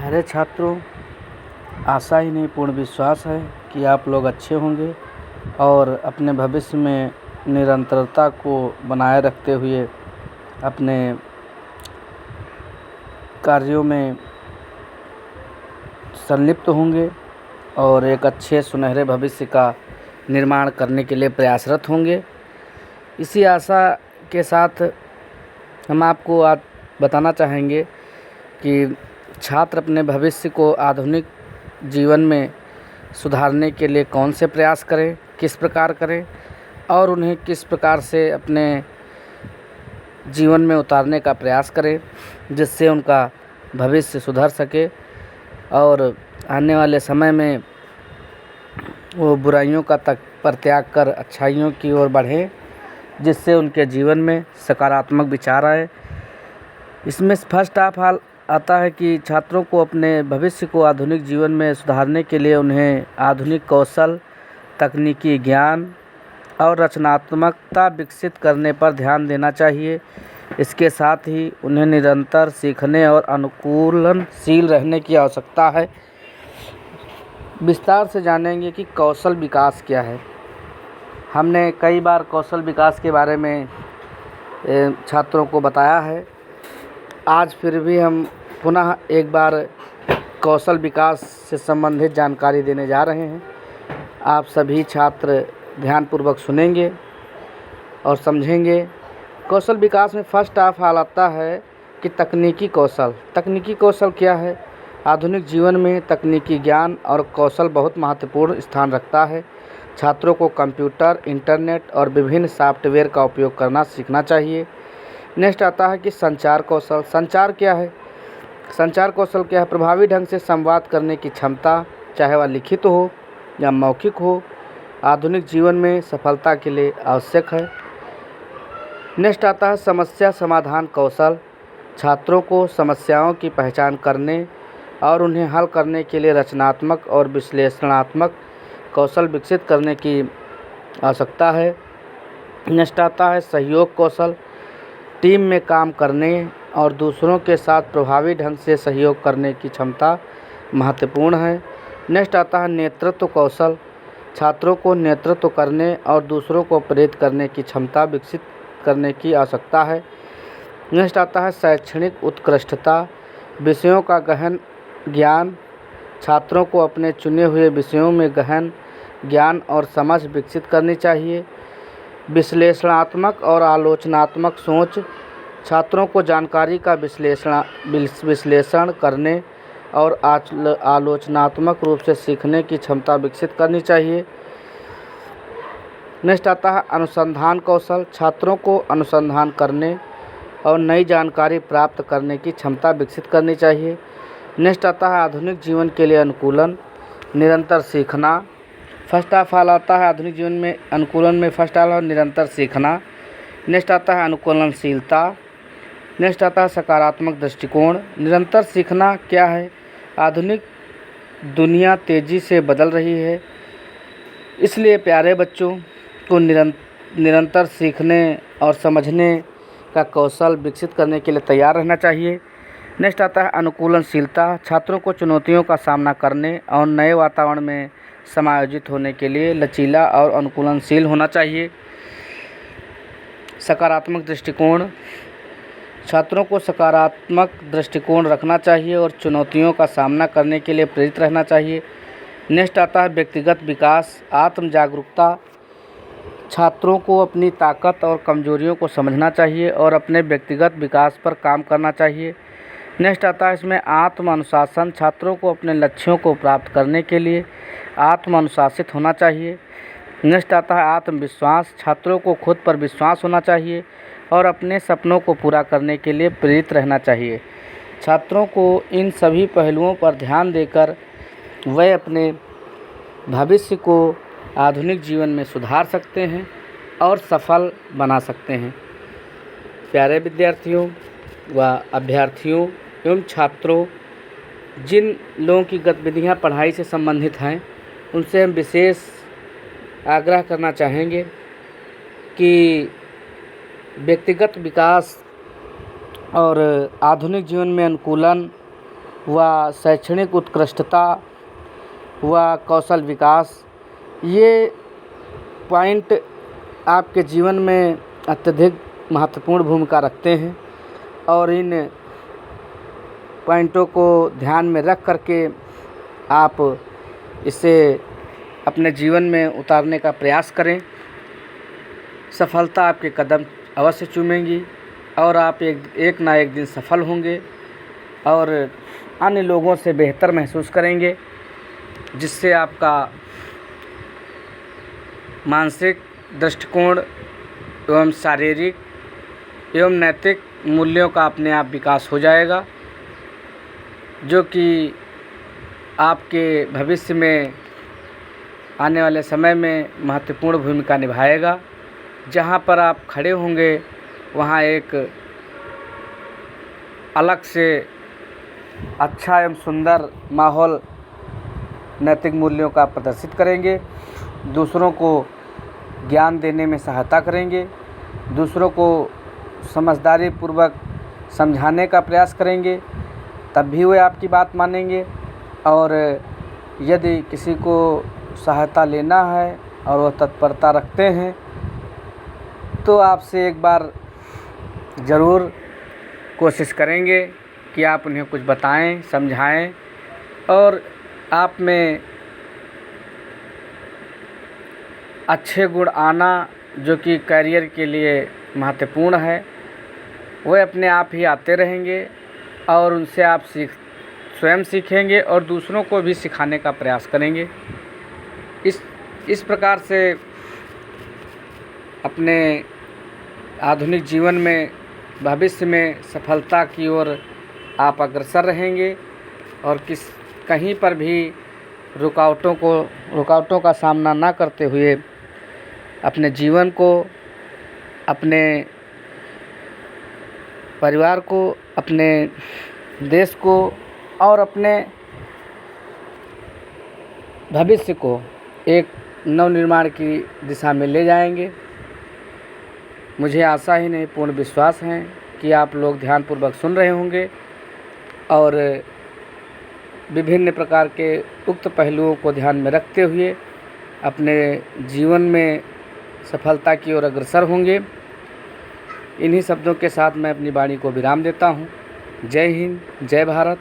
प्यारे छात्रों, आशा ही नहीं पूर्ण विश्वास है कि आप लोग अच्छे होंगे और अपने भविष्य में निरंतरता को बनाए रखते हुए अपने कार्यों में संलिप्त होंगे और एक अच्छे सुनहरे भविष्य का निर्माण करने के लिए प्रयासरत होंगे। इसी आशा के साथ हम आपको आज बताना चाहेंगे कि छात्र अपने भविष्य को आधुनिक जीवन में सुधारने के लिए कौन से प्रयास करें, किस प्रकार करें और उन्हें किस प्रकार से अपने जीवन में उतारने का प्रयास करें जिससे उनका भविष्य सुधर सके और आने वाले समय में वो बुराइयों का परित्याग कर अच्छाइयों की ओर बढ़ें, जिससे उनके जीवन में सकारात्मक विचार आए। इसमें फर्स्ट ऑफ ऑल आता है कि छात्रों को अपने भविष्य को आधुनिक जीवन में सुधारने के लिए उन्हें आधुनिक कौशल, तकनीकी ज्ञान और रचनात्मकता विकसित करने पर ध्यान देना चाहिए। इसके साथ ही उन्हें निरंतर सीखने और अनुकूलनशील रहने की आवश्यकता है। विस्तार से जानेंगे कि कौशल विकास क्या है। हमने कई बार कौशल विकास के बारे में छात्रों को बताया है। आज फिर भी हम पुनः एक बार कौशल विकास से संबंधित जानकारी देने जा रहे हैं। आप सभी छात्र ध्यानपूर्वक सुनेंगे और समझेंगे। कौशल विकास में फर्स्ट ऑफ ऑल आता है कि तकनीकी कौशल। तकनीकी कौशल क्या है? आधुनिक जीवन में तकनीकी ज्ञान और कौशल बहुत महत्वपूर्ण स्थान रखता है। छात्रों को कंप्यूटर, इंटरनेट और विभिन्न सॉफ्टवेयर का उपयोग करना सीखना चाहिए। नेक्स्ट आता है कि संचार कौशल। संचार क्या है? संचार कौशल क्या है? प्रभावी ढंग से संवाद करने की क्षमता, चाहे वह लिखित हो या मौखिक हो, आधुनिक जीवन में सफलता के लिए आवश्यक है। नेक्स्ट आता है समस्या समाधान कौशल। छात्रों को समस्याओं की पहचान करने और उन्हें हल करने के लिए रचनात्मक और विश्लेषणात्मक कौशल विकसित करने की आवश्यकता है। नेक्स्ट आता है सहयोग कौशल। टीम में काम करने और दूसरों के साथ प्रभावी ढंग से सहयोग करने की क्षमता महत्वपूर्ण है। नेक्स्ट आता है नेतृत्व कौशल। छात्रों को नेतृत्व करने और दूसरों को प्रेरित करने की क्षमता विकसित करने की आवश्यकता है। नेक्स्ट आता है शैक्षणिक उत्कृष्टता। विषयों का गहन ज्ञान। छात्रों को अपने चुने हुए विषयों में गहन ज्ञान और समझ विकसित करनी चाहिए। विश्लेषणात्मक और आलोचनात्मक सोच। छात्रों को जानकारी का विश्लेषण करने और आलोचनात्मक रूप से सीखने की क्षमता विकसित करनी चाहिए। नेक्स्ट आता है अनुसंधान कौशल। छात्रों को अनुसंधान करने और नई जानकारी प्राप्त करने की क्षमता विकसित करनी चाहिए। नेक्स्ट आता है आधुनिक जीवन के लिए अनुकूलन, निरंतर सीखना। फर्स्ट ऑफ ऑल आता है आधुनिक जीवन में अनुकूलन में फर्स्ट ऑफ ऑल निरंतर सीखना। नेक्स्ट आता है अनुकूलनशीलता। नेक्स्ट आता है सकारात्मक दृष्टिकोण। निरंतर सीखना क्या है? आधुनिक दुनिया तेज़ी से बदल रही है, इसलिए प्यारे बच्चों को निरंतर सीखने और समझने का कौशल विकसित करने के लिए तैयार रहना चाहिए। नेक्स्ट आता है अनुकूलनशीलता। छात्रों को चुनौतियों का सामना करने और नए वातावरण में समायोजित होने के लिए लचीला और अनुकूलनशील होना चाहिए। सकारात्मक दृष्टिकोण। छात्रों को सकारात्मक दृष्टिकोण रखना चाहिए और चुनौतियों का सामना करने के लिए प्रेरित रहना चाहिए। नेक्स्ट आता है व्यक्तिगत विकास, आत्म जागरूकता। छात्रों को अपनी ताकत और कमजोरियों को समझना चाहिए और अपने व्यक्तिगत विकास पर काम करना चाहिए। नेक्स्ट आता है इसमें आत्म अनुशासन। छात्रों को अपने लक्ष्यों को प्राप्त करने के लिए आत्म अनुशासित होना चाहिए। नेक्स्ट आता है आत्मविश्वास। छात्रों को खुद पर विश्वास होना चाहिए और अपने सपनों को पूरा करने के लिए प्रेरित रहना चाहिए। छात्रों को इन सभी पहलुओं पर ध्यान देकर वे अपने भविष्य को आधुनिक जीवन में सुधार सकते हैं और सफल बना सकते हैं। प्यारे विद्यार्थियों व अभ्यर्थियों एवं छात्रों, जिन लोगों की गतिविधियां पढ़ाई से संबंधित हैं उनसे हम विशेष आग्रह करना चाहेंगे कि व्यक्तिगत विकास और आधुनिक जीवन में अनुकूलन व शैक्षणिक उत्कृष्टता व कौशल विकास, ये पॉइंट आपके जीवन में अत्यधिक महत्वपूर्ण भूमिका रखते हैं और इन पॉइंटों को ध्यान में रख करके आप इसे अपने जीवन में उतारने का प्रयास करें। सफलता आपके कदम अवश्य चूमेंगी और आप एक ना एक दिन सफल होंगे और अन्य लोगों से बेहतर महसूस करेंगे, जिससे आपका मानसिक दृष्टिकोण एवं शारीरिक एवं नैतिक मूल्यों का अपने आप विकास हो जाएगा, जो कि आपके भविष्य में आने वाले समय में महत्वपूर्ण भूमिका निभाएगा। जहाँ पर आप खड़े होंगे वहाँ एक अलग से अच्छा एवं सुंदर माहौल नैतिक मूल्यों का प्रदर्शित करेंगे, दूसरों को ज्ञान देने में सहायता करेंगे, दूसरों को समझदारी पूर्वक समझाने का प्रयास करेंगे, तब भी वे आपकी बात मानेंगे। और यदि किसी को सहायता लेना है और वह तत्परता रखते हैं तो आपसे एक बार ज़रूर कोशिश करेंगे कि आप उन्हें कुछ बताएं, समझाएं और आप में अच्छे गुण आना, जो कि करियर के लिए महत्वपूर्ण है, वह अपने आप ही आते रहेंगे और उनसे आप स्वयं सीखेंगे और दूसरों को भी सिखाने का प्रयास करेंगे। इस प्रकार से अपने आधुनिक जीवन में भविष्य में सफलता की ओर आप अग्रसर रहेंगे और कहीं पर भी रुकावटों का सामना ना करते हुए अपने जीवन को, अपने परिवार को, अपने देश को और अपने भविष्य को एक नवनिर्माण की दिशा में ले जाएंगे। मुझे आशा ही नहीं पूर्ण विश्वास है कि आप लोग ध्यानपूर्वक सुन रहे होंगे और विभिन्न प्रकार के उक्त पहलुओं को ध्यान में रखते हुए अपने जीवन में सफलता की ओर अग्रसर होंगे। इन्हीं शब्दों के साथ मैं अपनी वाणी को विराम देता हूँ। जय हिंद, जय भारत।